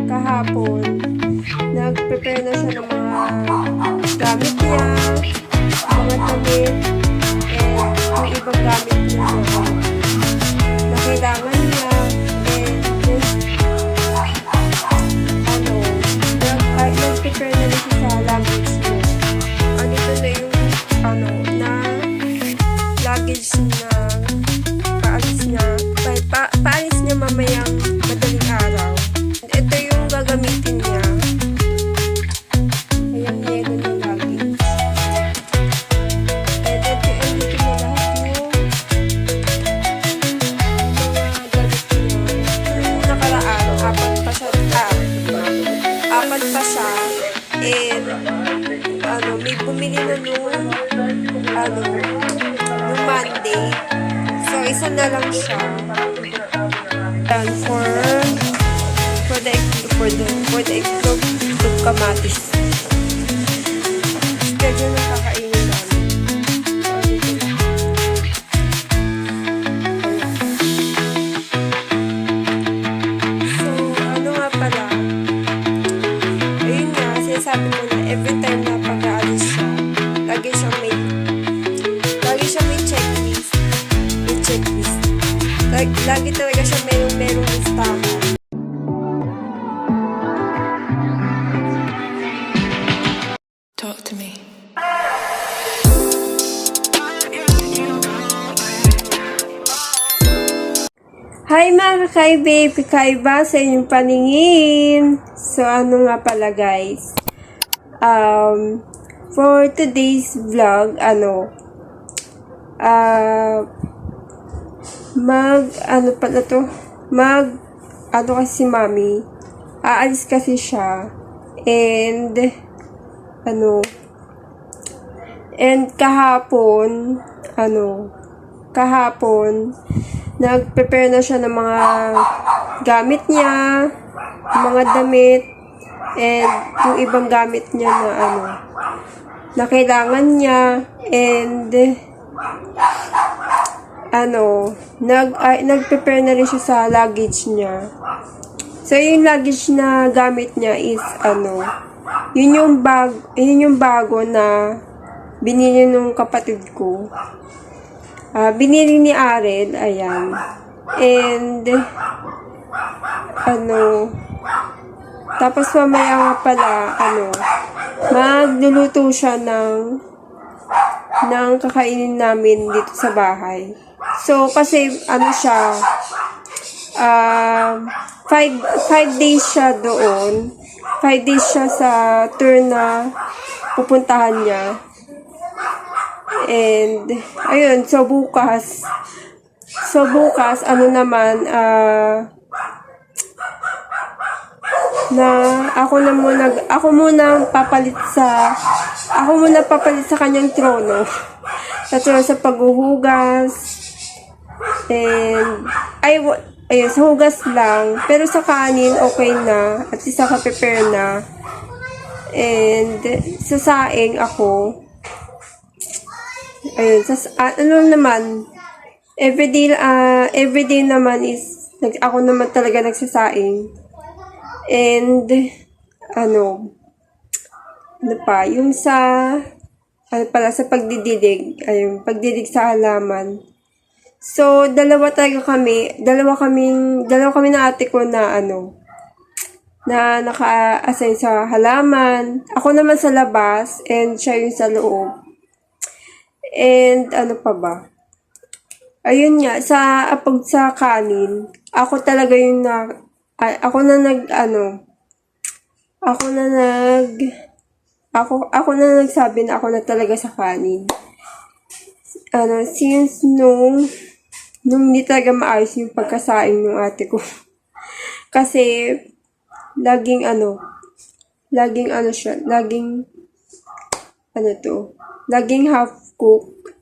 kahapon, nag-prepare na siya ng mga gamit niya, mga damit, and yung ibang gamit niya na kailangan niya, and nag-prepare na rin siya sa luggage niya. Ito na yung na luggage na paalis niya mamayang madaling araw. Ito yung gagamitin niya. Ayan, yelo ng luggage. And ito na lahat yung mga gamit niya. Yung nakaraan, apat pa siya. And may bumili na nung Monday. So, isa na lang siya. And for the itlog kamatis. Schedule na kakainin namin. So, nga pala. Ayun nga, sinasabi ko na every time na pag-aalis siya, lagi siyang may checklist. Lagi talaga siya merong listahan. Talk to me. Hi mga kakaibe, pikaiba sa inyong paningin. So nga pala guys, for today's vlog, kasi si mami, aalis kasi siya, and kahapon, nag-prepare na siya ng mga gamit niya, mga damit, and yung ibang gamit niya na kailangan niya, and nag-prepare na rin siya sa luggage niya. So, yung luggage na gamit niya is, yun yung bago na binili nung kapatid ko. Binili ni Aren, ayan. And, tapos mamaya nga pala, magluluto siya ng kakainin namin dito sa bahay. So, kasi, siya, 5 days siya doon. 5 days siya sa tour na pupuntahan niya. And, ayun, so bukas, ako muna papalit sa kanyang trono. Sa paghuhugas, and, ayun, sa hugas lang, pero sa kanin, okay na, at least naka-prepare na. And, sa saing ako, ayun, naman, everyday naman is, ako naman talaga nagsasaing. And, yung sa pagdidilig, ayun, pagdidig sa halaman. So, dalawa kami na ate ko na na naka-assign sa halaman. Ako naman sa labas, and siya yung sa loob. And, pa ba? Ayun nga, sa kanin, ako talaga yung ako na nagsabi na ako na talaga sa kanin. Since nung hindi talaga maayos yung pagkasaing ng ate ko. Kasi, laging half cook.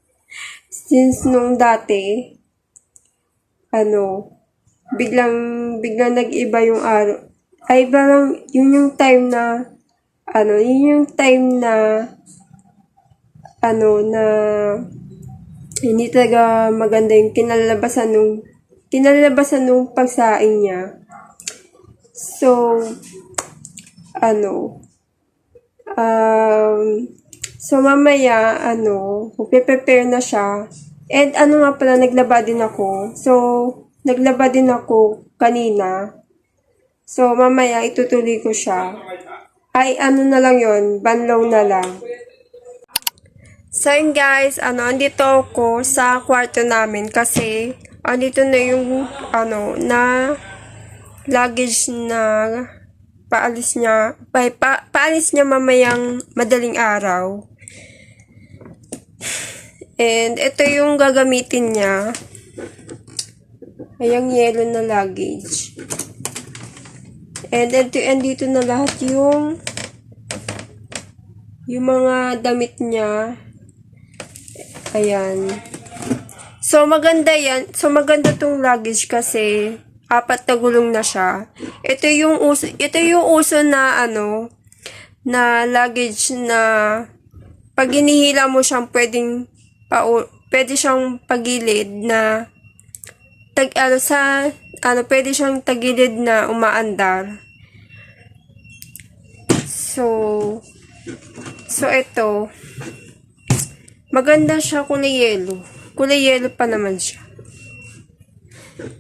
Since nung dati, biglang nag-iba yung araw. Ay, parang, yun yung time na, na hindi talaga maganda yung kinalabasan nung pagsaing niya. So, ano, so mamaya, magpe-prepare na siya. And ano nga pala, naglaba din ako. So, naglaba din ako kanina. So, mamaya itutuloy ko siya. Ay, ano na lang yon, banlaw na lang. So, yun guys, andito ako sa kwarto namin kasi andito na yung, na luggage na paalis niya, paalis niya mamayang madaling araw. And ito yung gagamitin niya. Ayang yellow na luggage. And andito na lahat yung mga damit niya. Ayan. So, maganda yan. So, maganda tong luggage kasi 4 na gulong na siya. Ito yung uso na, na luggage na pag hinihila mo siyang pwede siyang pagilid na pwede siyang tagilid na umaandar. So ito, maganda siya, kulay yellow. Kulay yellow pa naman siya.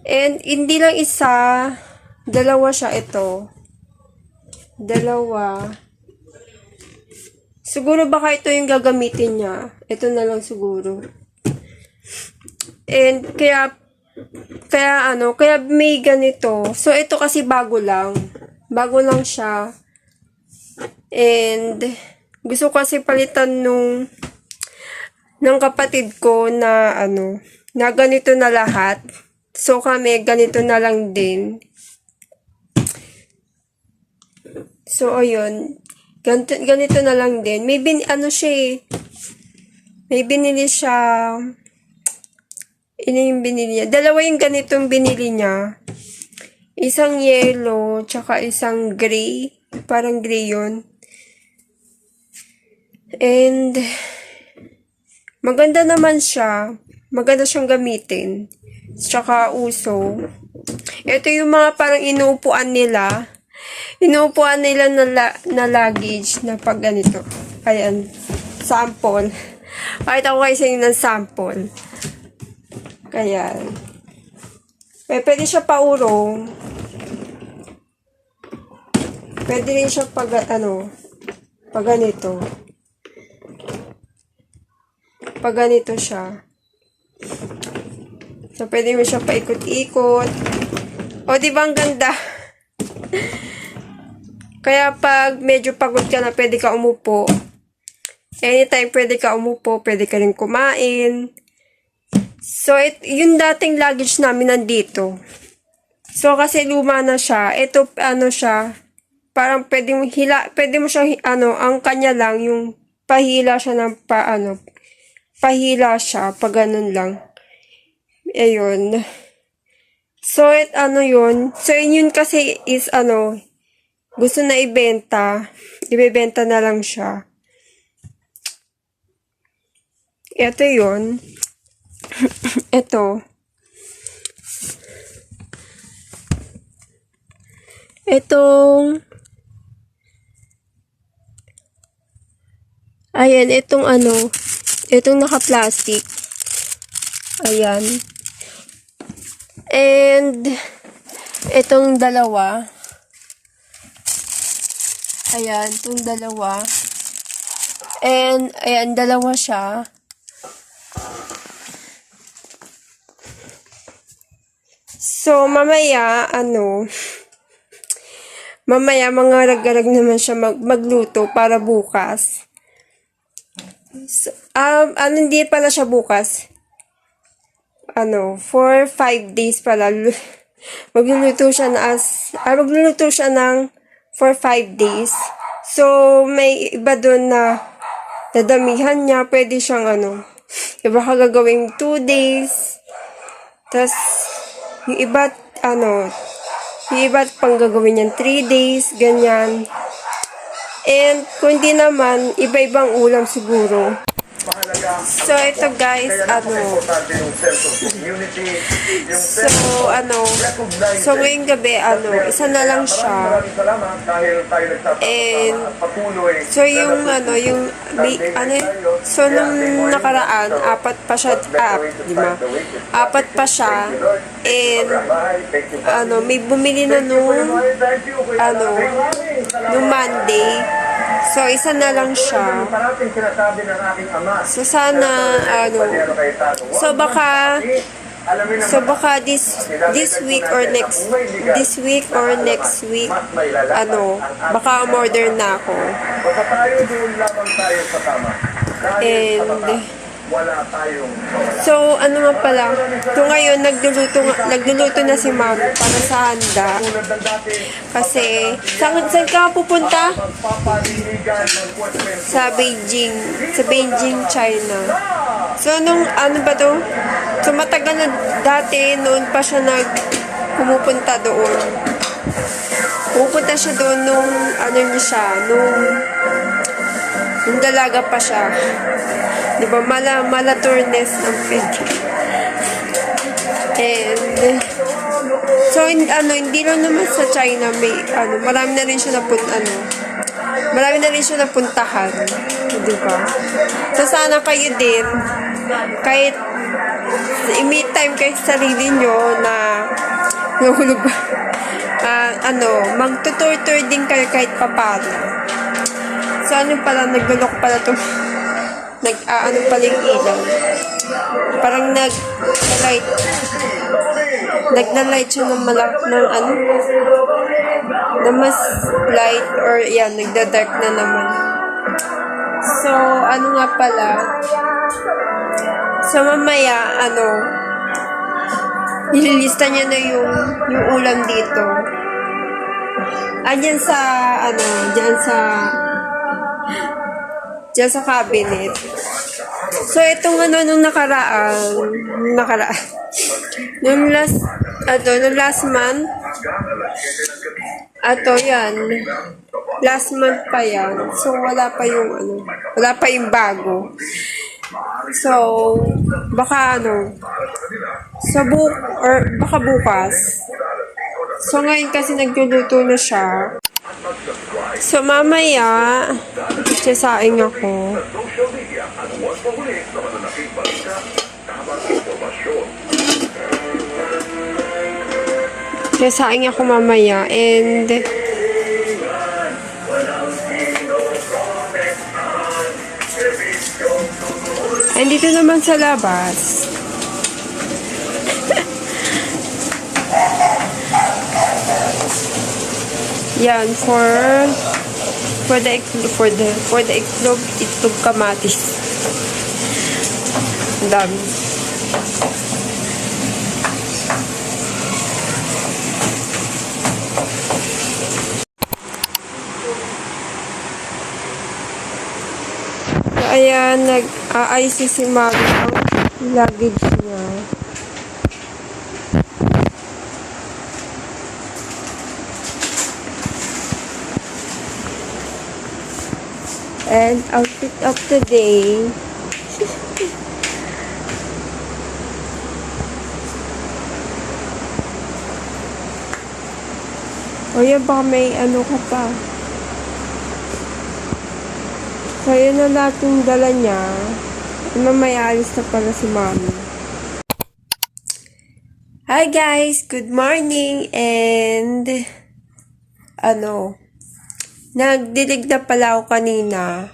And hindi lang isa, dalawa siya ito. Dalawa. Siguro baka ito yung gagamitin niya. Ito na lang siguro. And kaya may ganito. So ito kasi bago lang. Bago lang siya. And gusto ko kasi palitan ng kapatid ko na na ganito na lahat. So kami ganito na lang din. So ayun, ganito na lang din. May binili siya. Ano yung binili niya? Dalawa yung ganitong binili niya. Isang yellow, tsaka isang gray. Parang gray yun. And maganda naman siya. Maganda siyang gamitin. Tsaka uso. Ito yung mga parang inuupuan nila. Inuupuan nila na luggage na pag ganito. Ayan. Sample. Pakita ko kayo sa inyo ng sample. Ayan. Pwede siya paurong. Pwede rin siya pag ganito. Pag ganito siya. So, pwede mo siya paikot-ikot. O, di ba ang ganda? Kaya pag medyo pagod ka na, pwede ka umupo. Anytime pwede ka umupo, pwede ka rin kumain. So, yung dating luggage namin nandito. So, kasi luma na siya. Ito, siya, parang pwede mo siya, ang kanya lang, yung pahila siya ng pahila siya, pag ganun lang. Ayun. So, yun. So, yun kasi is, gusto na ibenta. Ibebenta na lang siya. Ito yun. Ito. Ayan, itong naka-plastic. Ayan. And, itong dalawa. Ayan, itong dalawa. And, ayan, dalawa siya. So, mamaya, mga rag-rag naman siya magluto para bukas. So, hindi pala siya bukas. For 5 days pala. Magluluto siya ng for 5 days. So, may iba doon na dadamihan niya. Pwede siyang iba ka gagawing 2 days. Tapos, yung iba pang gagawin niyan 3 days, ganyan. And, kung hindi naman, iba-ibang ulam siguro. So, ito guys, so ngayong gabi, isa na lang siya. And, so yung, so nung nakaraan, apat pa siya, di ba? Apat pa siya. And, may bumili na nung Monday. So, isa na lang siya. So, sana, so baka this week or next week, baka umorder na ako. And, so, nga pala, ito ngayon, nagluluto na si ma'am para sa handa. Kasi, saan ka pupunta? Sa Beijing, China. So, ba to? So, matagal na dati, noon pa siya pumupunta doon. Pupunta siya doon nung dalaga pa siya. Diba, Malaturnes ang pig. And, so, hindi lang naman sa China, marami na rin siya napuntahan. Diba? So, sana kayo din, kahit i-meet time kayo sa sarili nyo na nahulog ba? Magtutur-tur din kayo kahit papano. So, pala, naglulok pala ito. Pala yung ilaw. Parang nagna-light siya ng na mas light or nagda-dark na naman. So, nga pala. So, mamaya, nililista niya na yung ulam dito. Diyan sa cabinet. So, itong nung nakaraan, nung last month, last month pa yan. So, wala pa yung bago. So, baka baka bukas. So, ngayon kasi nagluluto na siya. So, mamaya, sasaing ako. Sasaing ako mamaya. And, dito naman sa labas. Yan, for the itlog kamatis. Ang dami. So, ayan, nag-aayos si Mami ang luggage niya. And outfit of the day. O yan, baka may ka pa. So, yun na lahat yung dala niya. May alis na pala si Mami. Hi guys! Good morning! And, nagdilig na pala ako kanina.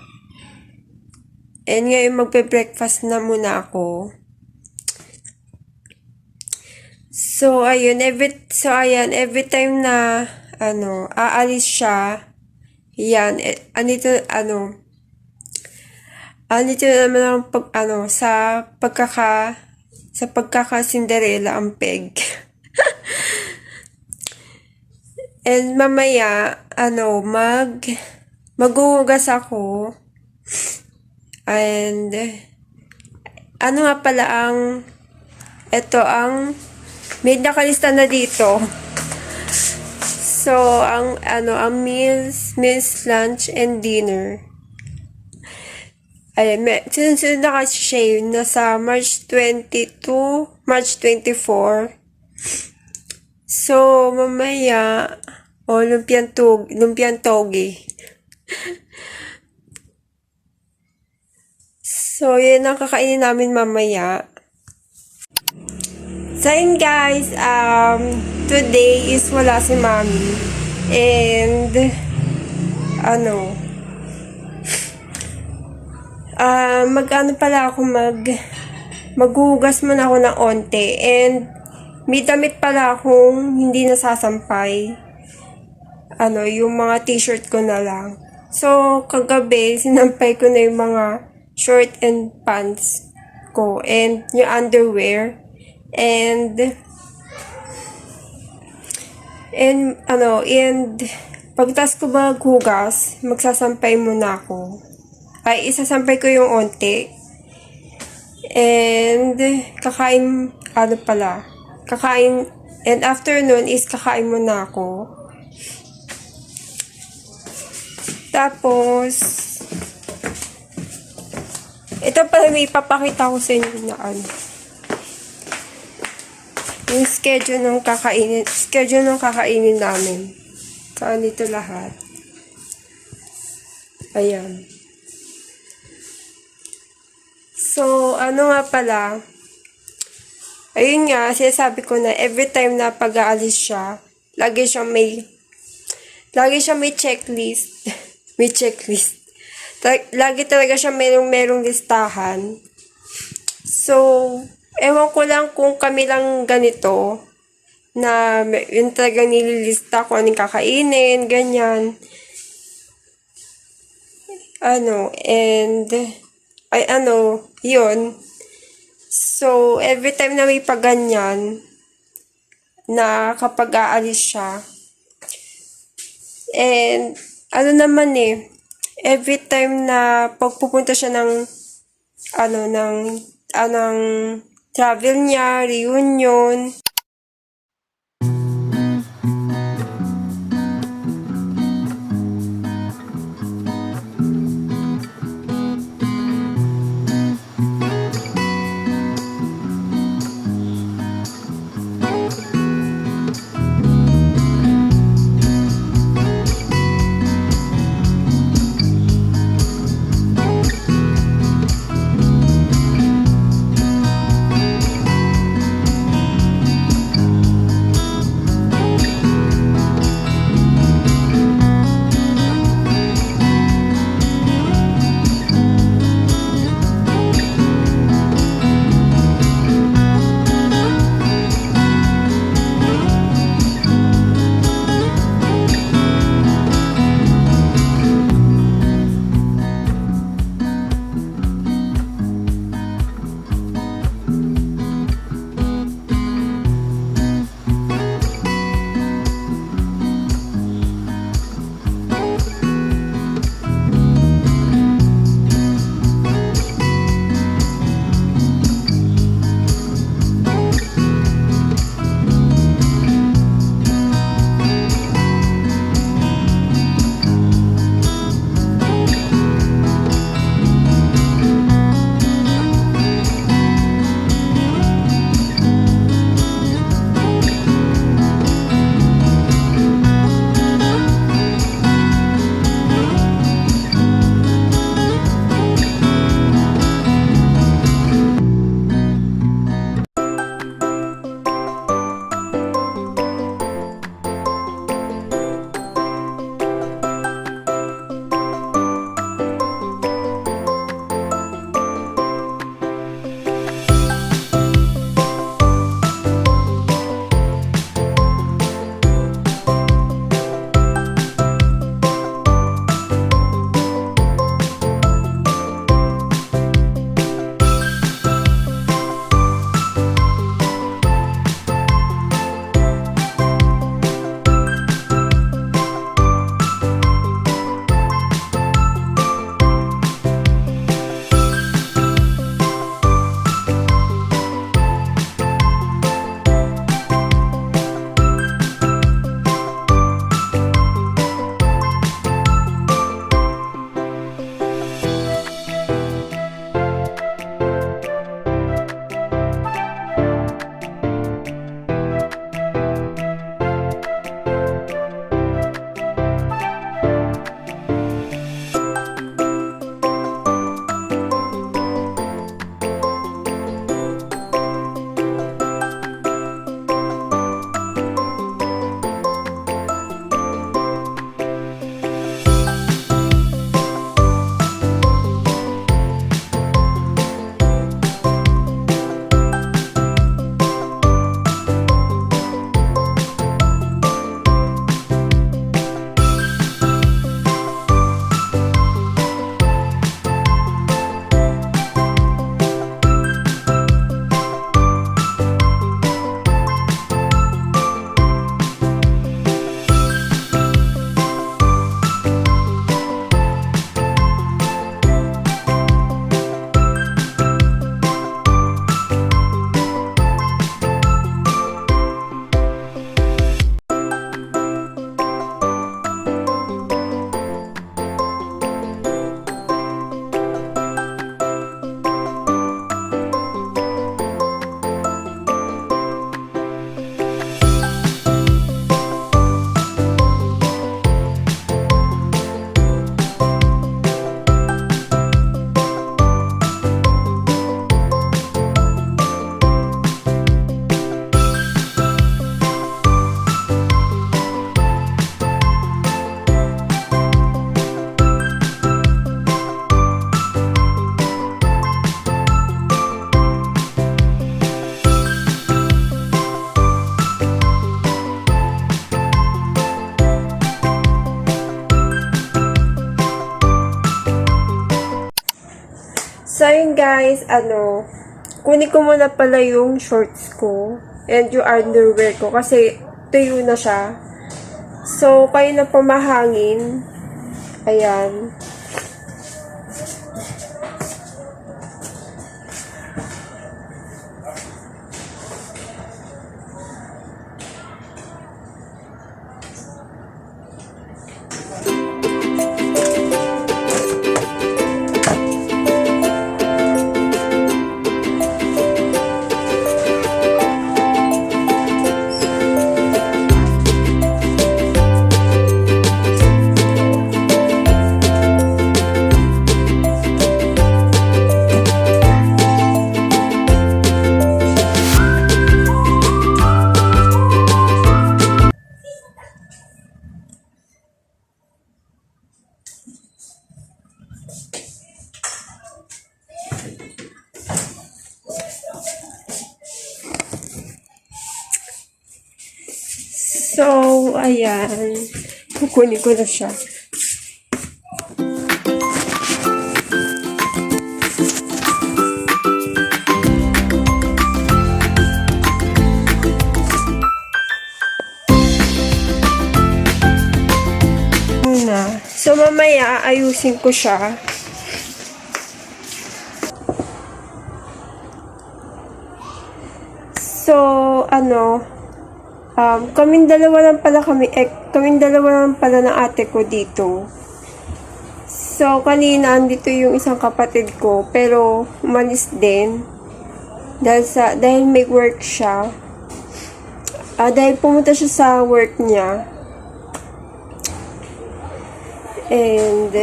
And ngayon magpe-breakfast na muna ako. So, every time na, aalis siya, yan, andito naman ang sa pagkaka-Cinderella ang peg. And mamaya, maghuhugas ako. And, nga pala may nakalista na dito. So, ang meals, lunch, and dinner. Ay, sunod na kasi siya yun, nasa March 22, March 24. So, mamaya, lumpiang togi. So, yun ang kakainin namin mamaya. So, yun guys, today is wala si Mami. And, mag-ano pala ako maghugas muna ako ng onte. And, may damit pala akong hindi nasasampay. Yung mga t-shirt ko na lang. So, kagabi, sinampay ko na yung mga short and pants ko. And, yung underwear. And pagtas ko ba maghugas, magsasampay muna ako. Ay, isasampay ko yung onte. And, and after nun is kakain muna ako. Tapos, ito pala may ipapakita ko sa inyo na yung schedule ng kakainin namin. Saan dito lahat? Ayan. So, nga pala, ayun nga, sinasabi ko na every time na pag-aalis siya, lagi siya may checklist. May checklist. Lagi talaga siya merong listahan. So, ewan ko lang kung kami lang ganito, na yun talagang nililista kung anong kakainin, ganyan. Yun. So, every time na may paganyan, na kapag aalis siya, and, every time na pagpupunta siya ng travel niya, reunion. So, ayun guys, kunin ko muna pala yung shorts ko and yung underwear ko kasi tuyo na siya. So, kayo na pumahangin. Ayan. So, ayan. Kukunin ko na siya. Muna. So, mamaya, ayusin ko siya. So, kaming dalawa lang pala ng ate ko dito. So, kanina andito yung isang kapatid ko, pero umalis din. Dahil may work siya. Dahil pumunta siya sa work niya. And,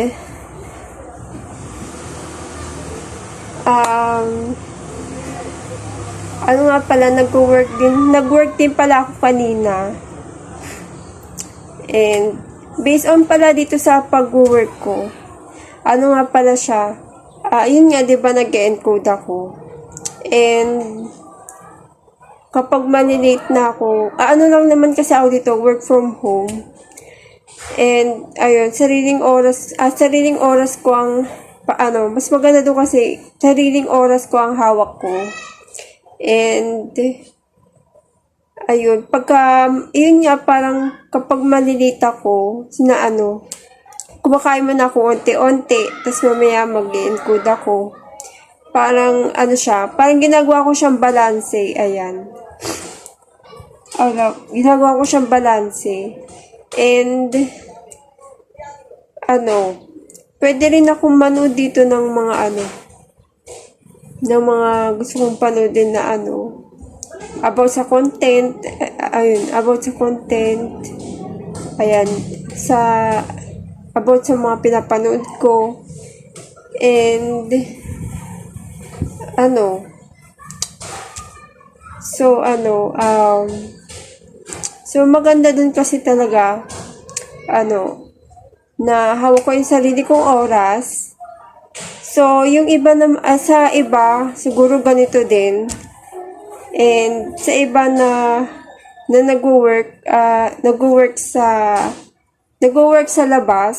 nga pala, nag-work din pala ako kanina. And, based on pala dito sa pag-work ko, nga pala siya, yun nga, diba, nag-encode ako. And, kapag malilate na ako, lang naman kasi ako dito, work from home. And, ayun, sariling oras ko ang, mas maganda doon kasi, sariling oras ko ang hawak ko. And, ayun, yun nga, parang kapag malilate ako, kumakain mo na ako onti-onti, tapos mamaya mag-encode ako. Parang, parang ginagawa ko siyang balanse, ayan. Ginagawa ko siyang balanse. And, pwede rin akong manood dito ng mga gusto kong panoodin na about sa content, ayan, about sa mga pinapanood ko, and, so maganda dun kasi talaga, na hawak ko yung sarili kong oras. So, yung iba sa iba, siguro ganito din. And sa iba na nag-work sa labas.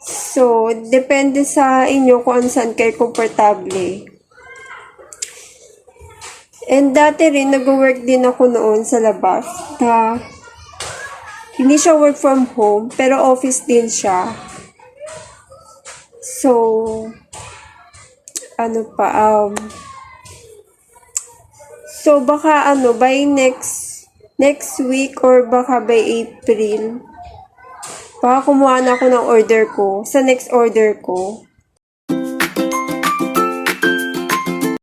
So, depende sa inyo kung saan kayo komportable. And dati rin, nag-work din ako noon sa labas. Hindi siya work from home, pero office din siya. So, so baka by next week or baka by April, baka kumuha na ako ng order ko, sa next order ko.